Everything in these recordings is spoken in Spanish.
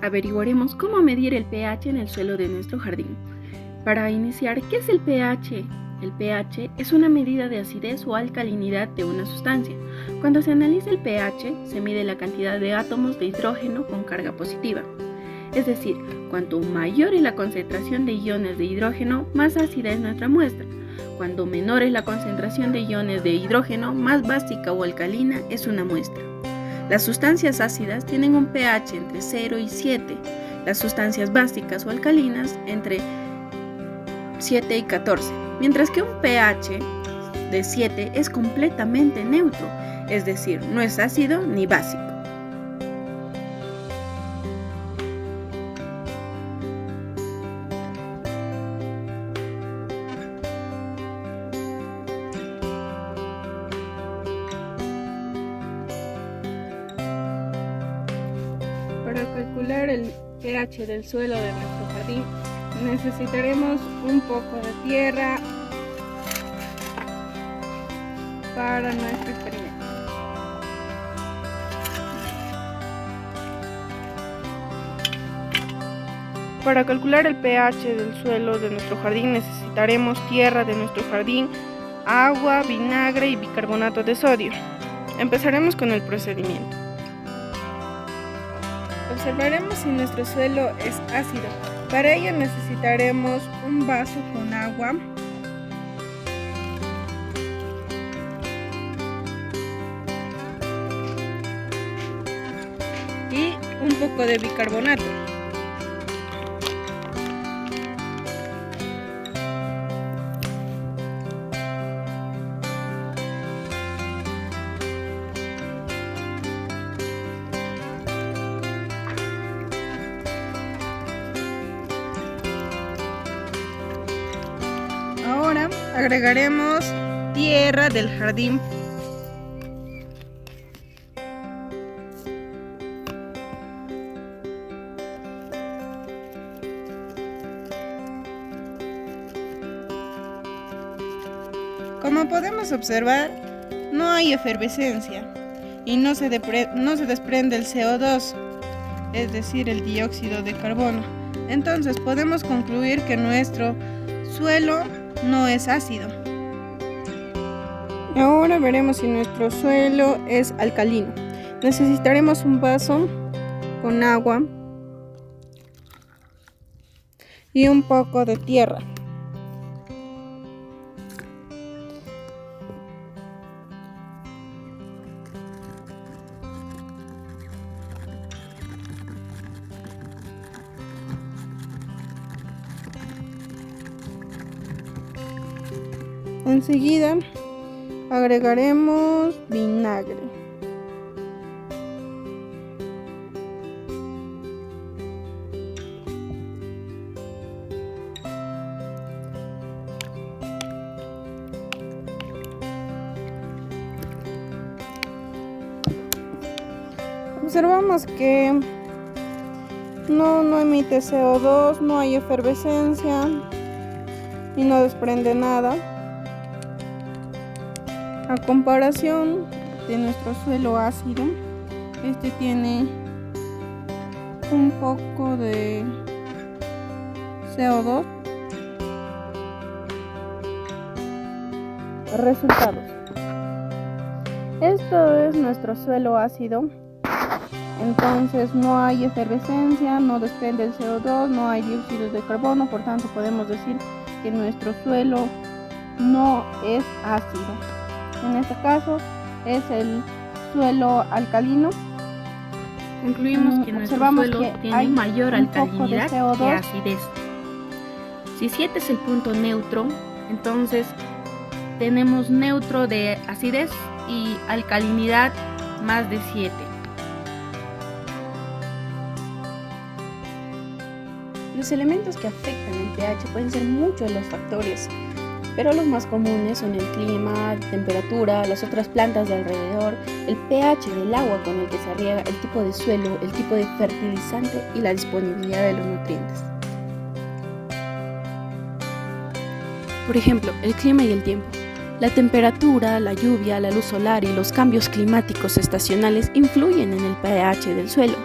averiguaremos cómo medir el pH en el suelo de nuestro jardín. Para iniciar, ¿qué es el pH? El pH es una medida de acidez o alcalinidad de una sustancia. Cuando se analiza el pH, se mide la cantidad de átomos de hidrógeno con carga positiva. Es decir, cuanto mayor es la concentración de iones de hidrógeno, más ácida es nuestra muestra. Cuando menor es la concentración de iones de hidrógeno, más básica o alcalina es una muestra. Las sustancias ácidas tienen un pH entre 0 y 7, las sustancias básicas o alcalinas entre 7 y 14, mientras que un pH de 7 es completamente neutro, es decir, no es ácido ni básico. Para calcular el pH del suelo de nuestro jardín, necesitaremos un poco de tierra para nuestro experimento. Para calcular el pH del suelo de nuestro jardín necesitaremos tierra de nuestro jardín, agua, vinagre y bicarbonato de sodio. Empezaremos con el procedimiento. Observaremos si nuestro suelo es ácido. Para ello necesitaremos un vaso con agua, y un poco de bicarbonato. Ahora agregaremos tierra del jardín. Como podemos observar, no hay efervescencia y no se desprende el CO2, es decir, el dióxido de carbono. Entonces podemos concluir que nuestro suelo no es ácido. Ahora veremos si nuestro suelo es alcalino. Necesitaremos un vaso con agua y un poco de tierra. Enseguida agregaremos vinagre. Observamos que no emite CO2, no hay efervescencia y no desprende nada. A comparación de nuestro suelo ácido, este tiene un poco de CO2. Resultados. Esto es nuestro suelo ácido. Entonces no hay efervescencia, no desprende el CO2, no hay dióxido de carbono, por tanto podemos decir que nuestro suelo no es ácido. En este caso es el suelo alcalino. Concluimos que nuestro suelo tiene mayor alcalinidad que acidez. Si 7 es el punto neutro, entonces tenemos neutro de acidez y alcalinidad más de 7. Los elementos que afectan el pH pueden ser muchos los factores, pero los más comunes son el clima, temperatura, las otras plantas de alrededor, el pH del agua con el que se riega, el tipo de suelo, el tipo de fertilizante y la disponibilidad de los nutrientes. Por ejemplo, el clima y el tiempo. La temperatura, la lluvia, la luz solar y los cambios climáticos estacionales influyen en el pH del suelo.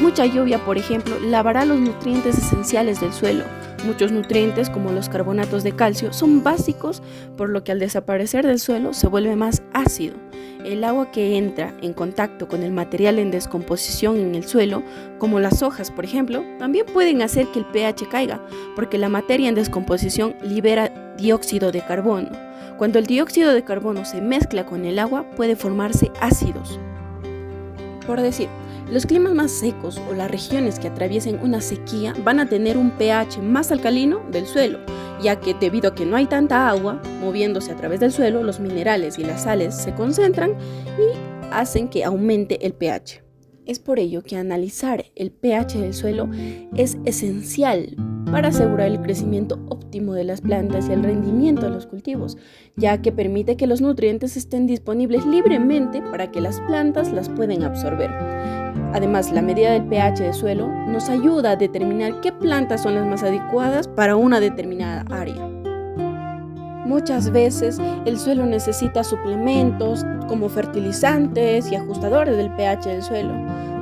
Mucha lluvia, por ejemplo, lavará los nutrientes esenciales del suelo. Muchos nutrientes, como los carbonatos de calcio, son básicos, por lo que al desaparecer del suelo se vuelve más ácido. El agua que entra en contacto con el material en descomposición en el suelo, como las hojas, por ejemplo, también pueden hacer que el pH caiga, porque la materia en descomposición libera dióxido de carbono. Cuando el dióxido de carbono se mezcla con el agua, puede formarse ácidos. Por decir, los climas más secos o las regiones que atraviesen una sequía van a tener un pH más alcalino del suelo, ya que debido a que no hay tanta agua moviéndose a través del suelo, los minerales y las sales se concentran y hacen que aumente el pH. Es por ello que analizar el pH del suelo es esencial para asegurar el crecimiento óptimo de las plantas y el rendimiento de los cultivos, ya que permite que los nutrientes estén disponibles libremente para que las plantas las puedan absorber. Además, la medida del pH del suelo nos ayuda a determinar qué plantas son las más adecuadas para una determinada área. Muchas veces el suelo necesita suplementos como fertilizantes y ajustadores del pH del suelo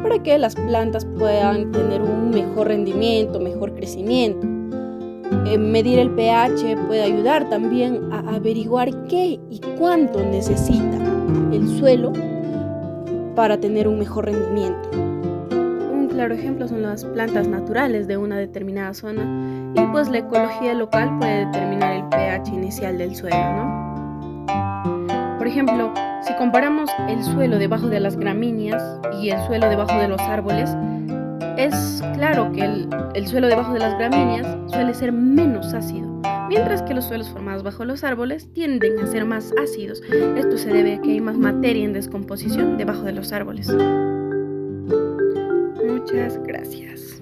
para que las plantas puedan tener un mejor rendimiento, mejor crecimiento. Medir el pH puede ayudar también a averiguar qué y cuánto necesita el suelo para tener un mejor rendimiento. Un claro ejemplo son las plantas naturales de una determinada zona y pues la ecología local puede determinar el pH inicial del suelo, ¿no? Por ejemplo, si comparamos el suelo debajo de las gramíneas y el suelo debajo de los árboles, es claro que el suelo debajo de las gramíneas suele ser menos ácido, mientras que los suelos formados bajo los árboles tienden a ser más ácidos. Esto se debe a que hay más materia en descomposición debajo de los árboles. Muchas gracias.